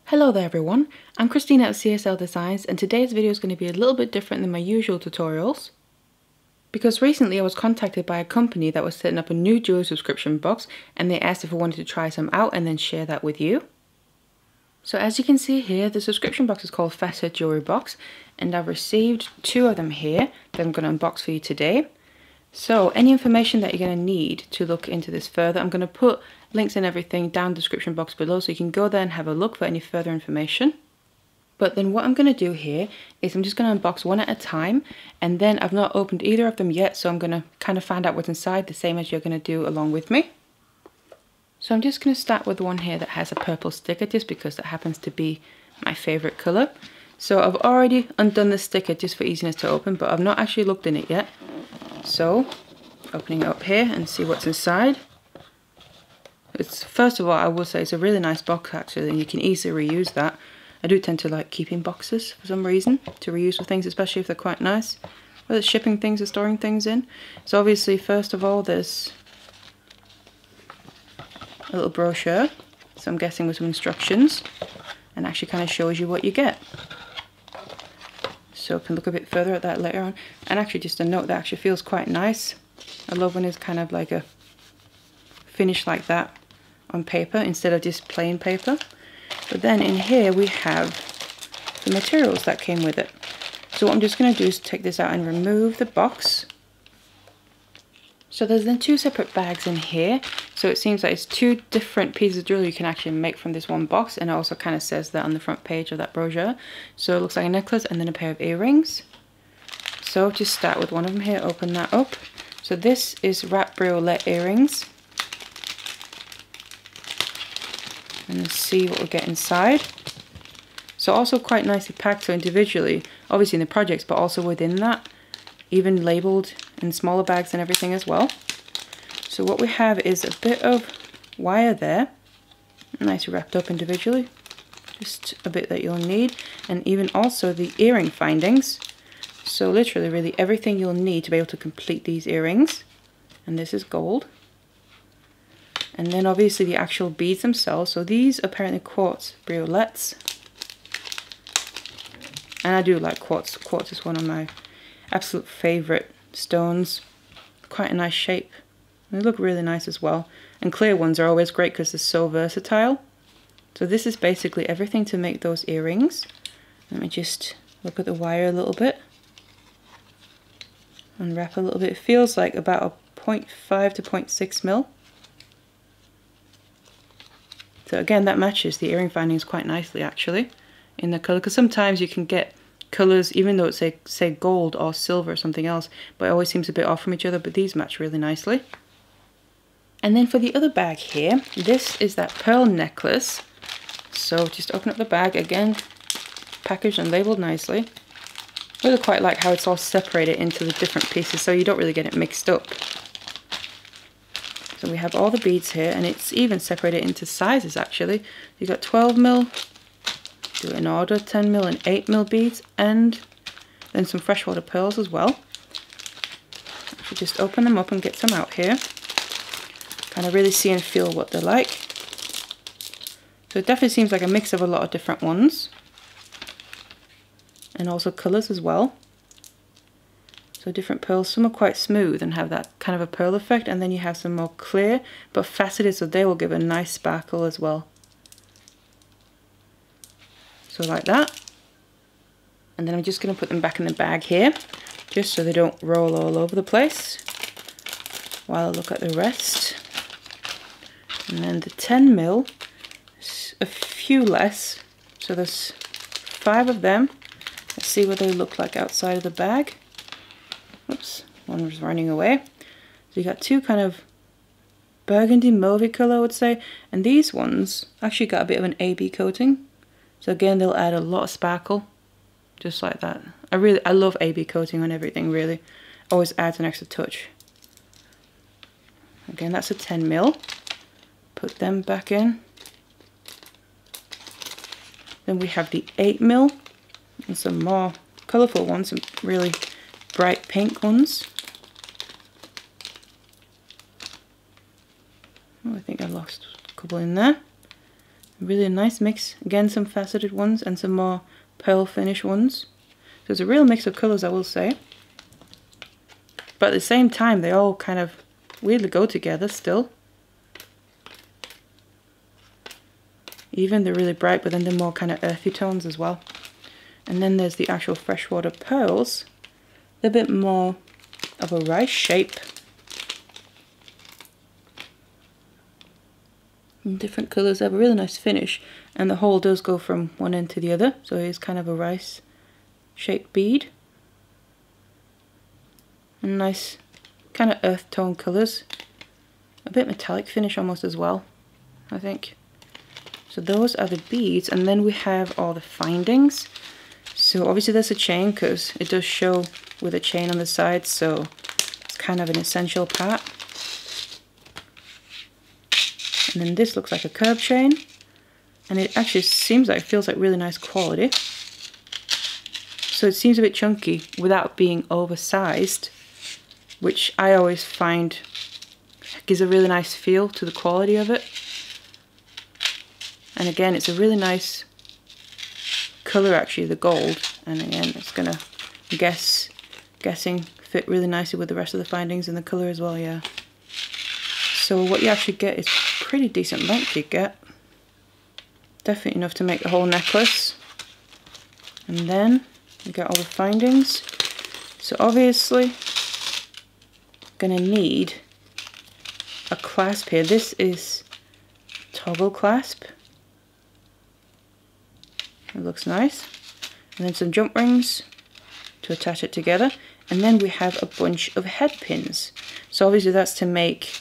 Hello there everyone, I'm Christina at CSLdesigns and today's video is going to be a little bit different than my usual tutorials because recently I was contacted by a company that was setting up a new jewelry subscription box and they asked if I wanted to try some out and then share that with you. So as you can see here, the subscription box is called Facet Jewelry box and I've received 2 of them here that I'm going to unbox for you today. So any information that you're going to need to look into this further, I'm going to put links and everything down in the description box below so you can go there and have a look for any further information. But then what I'm going to do here is I'm just going to unbox one at a time, and then I've not opened either of them yet, so I'm going to kind of find out what's inside, the same as you're going to do along with me. So I'm just going to start with the one here that has a purple sticker just because that happens to be my favourite colour. So I've already undone the sticker just for easiness to open, but I've not actually looked in it yet. So opening it up here and see what's inside. First of all, I will say it's a really nice box actually, and you can easily reuse that. I do tend to like keeping boxes for some reason, to reuse for things, especially if they're quite nice, whether it's shipping things or storing things in. So obviously, first of all, there's a little brochure, so I'm guessing with some instructions, and actually kind of shows you what you get. So I can look a bit further at that later on. And actually just a note that actually feels quite nice. I love when it's kind of like a finish like that on paper instead of just plain paper. But then in here we have the materials that came with it. So what I'm just going to do is take this out and remove the box. So there's then 2 separate bags in here. So it seems like it's 2 different pieces of jewelry you can actually make from this one box, and it also kind of says that on the front page of that brochure. So it looks like a necklace and then a pair of earrings. So just start with one of them here, open that up. So this is wrapped briolette earrings. And let's see what we get inside. So also quite nicely packed, so individually, obviously in the projects, but also within that, even labelled in smaller bags and everything as well. So what we have is a bit of wire there, nicely wrapped up individually, just a bit that you'll need, and even also the earring findings. So literally really everything you'll need to be able to complete these earrings, and this is gold. And then obviously the actual beads themselves. So these are apparently quartz briolettes. And I do like quartz. Quartz is one of my absolute favourite stones. Quite a nice shape. They look really nice as well. And clear ones are always great because they're so versatile. So this is basically everything to make those earrings. Let me just look at the wire a little bit. Unwrap a little bit. It feels like about a 0.5 to 0.6 mil. So again, that matches the earring findings quite nicely actually in the colour, because sometimes you can get colours even though it's say gold or silver or something else, but it always seems a bit off from each other, but these match really nicely. And then for the other bag here, this is that pearl necklace. So just open up the bag, again packaged and labelled nicely. I really quite like how it's all separated into the different pieces so you don't really get it mixed up. So we have all the beads here, and it's even separated into sizes actually. You've got 12 mil, do it in order, 10 mil and 8 mil beads, and then some freshwater pearls as well. So just open them up and get some out here. Kind of really see and feel what they're like. So it definitely seems like a mix of a lot of different ones. And also colours as well. So different pearls, some are quite smooth and have that kind of a pearl effect, and then you have some more clear but faceted, so they will give a nice sparkle as well. So like that. And then I'm just going to put them back in the bag here, just so they don't roll all over the place, while I look at the rest. And then the 10 mil, a few less, so there's 5 of them. Let's see what they look like outside of the bag. Oops, one was running away. So you got 2 kind of burgundy mauvey colour I would say, and these ones actually got a bit of an AB coating. So again, they'll add a lot of sparkle, just like that. I love AB coating on everything really. Always adds an extra touch. Again, that's a 10 mil. Put them back in. Then we have the 8 mil and some more colourful ones, some really bright pink ones. Oh, I think I lost a couple in there. really nice mix. Again, some faceted ones and some more pearl finish ones. So it's a real mix of colours, I will say. But at the same time, they all kind of weirdly go together still. Even they're really bright, but then they're more kind of earthy tones as well. And then there's the actual freshwater pearls. They're a bit more of a rice shape. In different colours, they have a really nice finish. And the hole does go from one end to the other. So it is kind of a rice shaped bead. And nice kind of earth tone colours. A bit metallic finish almost as well, I think. So those are the beads, and then we have all the findings. So obviously there's a chain because it does show with a chain on the side, so it's kind of an essential part. And then this looks like a curb chain, and it actually seems like, feels like really nice quality. So it seems a bit chunky without being oversized, which I always find gives a really nice feel to the quality of it. And again, it's a really nice colour actually, the gold. And again, it's gonna guessing fit really nicely with the rest of the findings and the colour as well, yeah. So what you actually get is pretty decent length you get. Definitely enough to make the whole necklace. And then you get all the findings. So obviously, gonna need a clasp here. This is toggle clasp. It looks nice. And then some jump rings to attach it together. And then we have a bunch of head pins. So obviously that's to make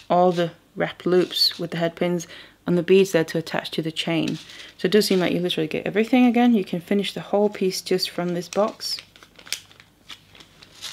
all the wrapped loops with the head pins and the beads there to attach to the chain. So it does seem like you literally get everything again. You can finish the whole piece just from this box.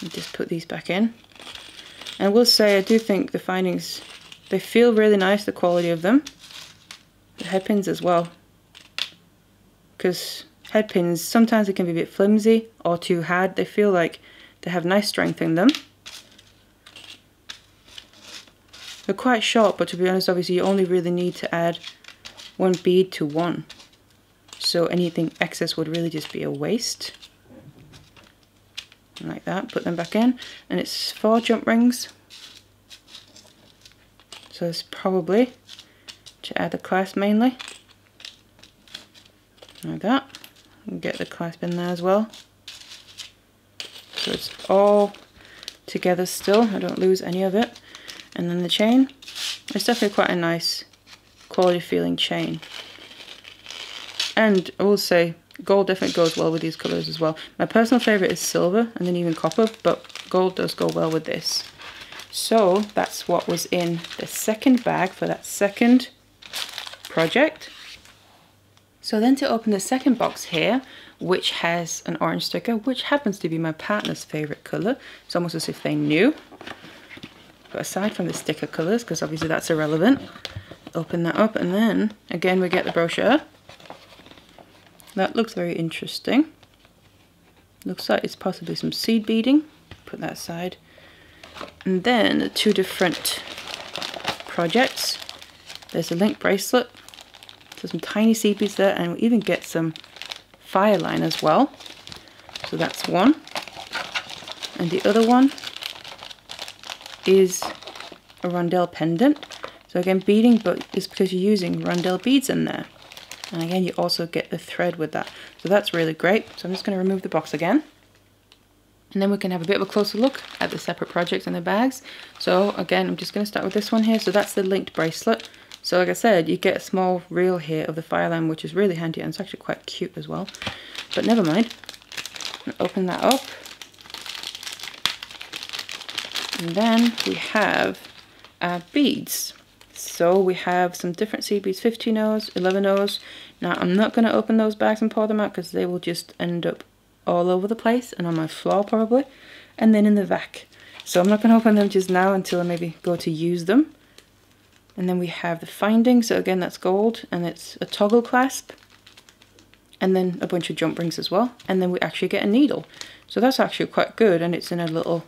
And just put these back in. And I will say I do think the findings, they feel really nice, the quality of them. The head pins as well. Because head pins, sometimes they can be a bit flimsy or too hard. They feel like they have nice strength in them. They're quite short, but to be honest, obviously you only really need to add one bead to one. So anything excess would really just be a waste. Like that, put them back in. And it's 4 jump rings. So it's probably to add the clasp mainly. Like that. And get the clasp in there as well. So it's all together still. I don't lose any of it. And then the chain. It's definitely quite a nice quality feeling chain. And I will say gold definitely goes well with these colours as well. My personal favourite is silver and then even copper, but gold does go well with this. So that's what was in the second bag for that second project. So then to open the second box here, which has an orange sticker, which happens to be my partner's favourite colour. It's almost as if they knew. But aside from the sticker colours, because obviously that's irrelevant, open that up and then again we get the brochure. That looks very interesting. Looks like it's possibly some seed beading. Put that aside. And then the 2 different projects. There's a link bracelet. So some tiny seed beads there, and we even get some fire line as well. So that's one. And the other one is a Rondell Pendant. So again, beading, but it's because you're using Rondell beads in there. And again, you also get the thread with that. So that's really great. So I'm just going to remove the box again. And then we can have a bit of a closer look at the separate projects and the bags. So again, I'm just going to start with this one here. So that's the linked bracelet. So like I said, you get a small reel here of the fire line, which is really handy, and it's actually quite cute as well. But never mind. Open that up. And then we have our beads. So we have some different seed beads, 15 O's, 11 O's. Now I'm not going to open those bags and pour them out because they will just end up all over the place and on my floor probably. And then in the vac. So I'm not going to open them just now until I maybe go to use them. And then we have the finding. So again, that's gold and it's a toggle clasp. And then a bunch of jump rings as well. And then we actually get a needle. So that's actually quite good, and it's in a little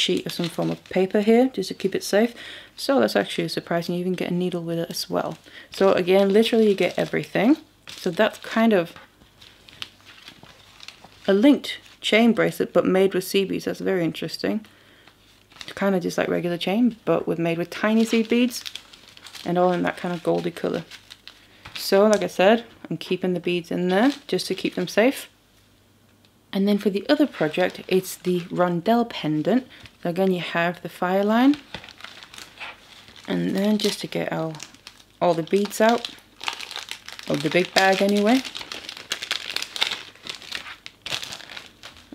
sheet of some form of paper here just to keep it safe. So that's actually surprising. You even get a needle with it as well. So again, literally you get everything. So that's kind of a linked chain bracelet but made with seed beads. That's very interesting. It's kind of just like regular chain but made with tiny seed beads and all in that kind of goldy colour. So like I said, I'm keeping the beads in there just to keep them safe. And then for the other project, it's the Rondell Pendant. So again, you have the fire line. And then just to get all the beads out of the big bag anyway.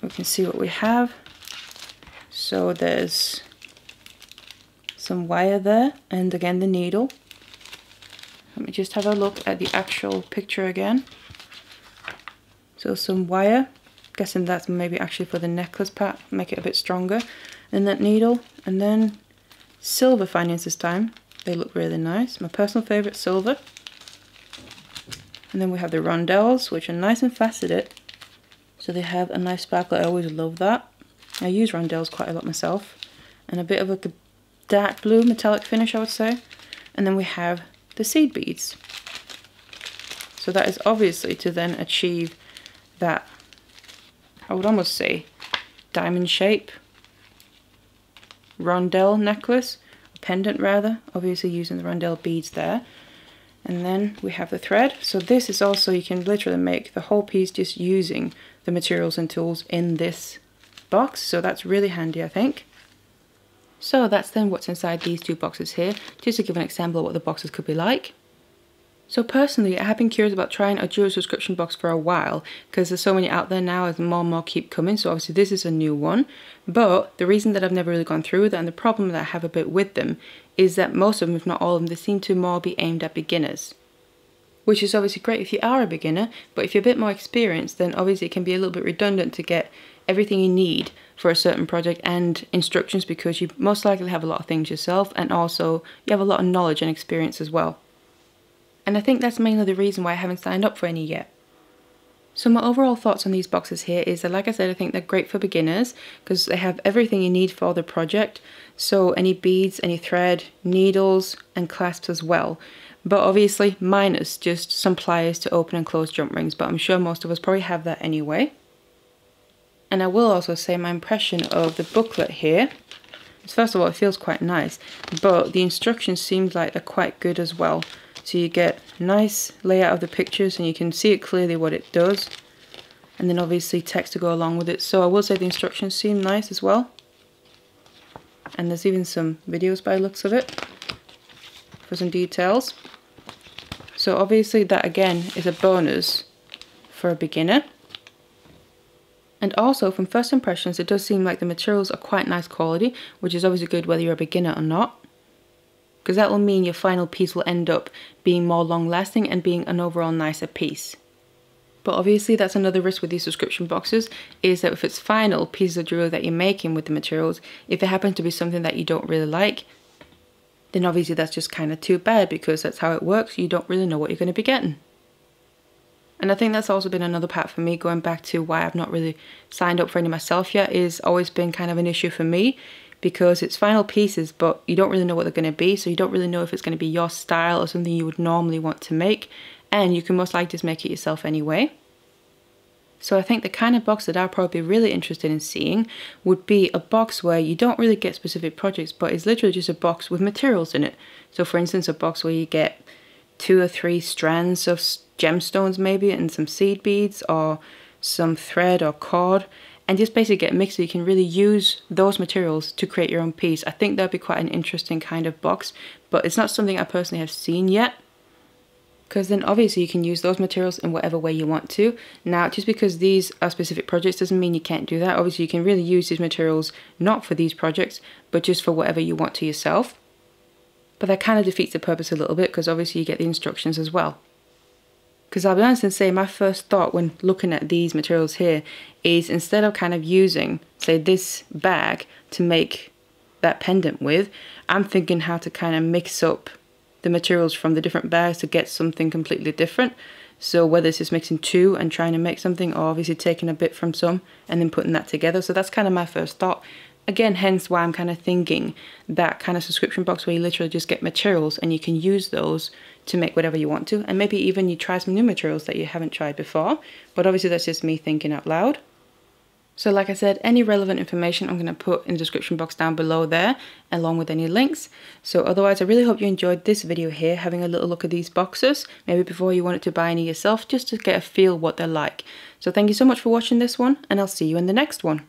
We can see what we have. So there's some wire there, and again the needle. Let me just have a look at the actual picture again. So some wire, guessing that's maybe actually for the necklace part, make it a bit stronger. And that needle, and then silver findings this time. They look really nice. My personal favourite, silver. And then we have the rondelles, which are nice and faceted. So they have a nice sparkle. I always love that. I use rondelles quite a lot myself. And a bit of a dark blue metallic finish, I would say. And then we have the seed beads. So that is obviously to then achieve that, I would almost say, diamond shape rondelle necklace, pendant rather, obviously using the rondelle beads there. And then we have the thread. So this is also, you can literally make the whole piece just using the materials and tools in this box. So that's really handy, I think. So that's then what's inside these two boxes here, just to give an example of what the boxes could be like. So personally, I have been curious about trying a jewelry subscription box for a while, because there's so many out there now as more and more keep coming, so obviously this is a new one. But the reason that I've never really gone through with it, and the problem that I have a bit with them, is that most of them, if not all of them, they seem to more be aimed at beginners. Which is obviously great if you are a beginner, but if you're a bit more experienced, then obviously it can be a little bit redundant to get everything you need for a certain project and instructions, because you most likely have a lot of things yourself, and also you have a lot of knowledge and experience as well. And I think that's mainly the reason why I haven't signed up for any yet. So my overall thoughts on these boxes here is that, like I said, I think they're great for beginners because they have everything you need for the project. So any beads, any thread, needles and clasps as well. But obviously minus just some pliers to open and close jump rings, but I'm sure most of us probably have that anyway. And I will also say my impression of the booklet here is, first of all, it feels quite nice, but the instructions seem like they're quite good as well. So you get nice layout of the pictures and you can see it clearly what it does. And then obviously text to go along with it. So I will say the instructions seem nice as well. And there's even some videos by the looks of it for some details. So obviously that again is a bonus for a beginner. And also from first impressions it does seem like the materials are quite nice quality, which is obviously good whether you're a beginner or not. Because that will mean your final piece will end up being more long lasting and being an overall nicer piece. But obviously that's another risk with these subscription boxes, is that if it's final pieces of jewelry that you're making with the materials, if it happens to be something that you don't really like, then obviously that's just kind of too bad, because that's how it works. You don't really know what you're going to be getting. And I think that's also been another part for me, going back to why I've not really signed up for any myself yet, is always been kind of an issue for me. Because it's final pieces, but you don't really know what they're going to be, so you don't really know if it's going to be your style or something you would normally want to make, and you can most likely just make it yourself anyway. So I think the kind of box that I'd probably be really interested in seeing would be a box where you don't really get specific projects, but it's literally just a box with materials in it. So for instance, a box where you get 2 or 3 strands of gemstones maybe, and some seed beads, or some thread or cord, and just basically get a mix so you can really use those materials to create your own piece. I think that'd be quite an interesting kind of box, but it's not something I personally have seen yet. Because then obviously you can use those materials in whatever way you want to. Now, just because these are specific projects doesn't mean you can't do that. Obviously you can really use these materials not for these projects, but just for whatever you want to yourself. But that kind of defeats the purpose a little bit, because obviously you get the instructions as well. Because I'll be honest and say, my first thought when looking at these materials here is, instead of kind of using, say, this bag to make that pendant with, I'm thinking how to kind of mix up the materials from the different bags to get something completely different. So whether it's just mixing 2 and trying to make something, or obviously taking a bit from some and then putting that together. So that's kind of my first thought. Again, hence why I'm kind of thinking that kind of subscription box where you literally just get materials and you can use those to make whatever you want to, and maybe even you try some new materials that you haven't tried before, but obviously that's just me thinking out loud. So like I said, any relevant information I'm going to put in the description box down below there, along with any links. So otherwise, I really hope you enjoyed this video here, having a little look at these boxes, maybe before you wanted to buy any yourself, just to get a feel what they're like. So thank you so much for watching this one, and I'll see you in the next one.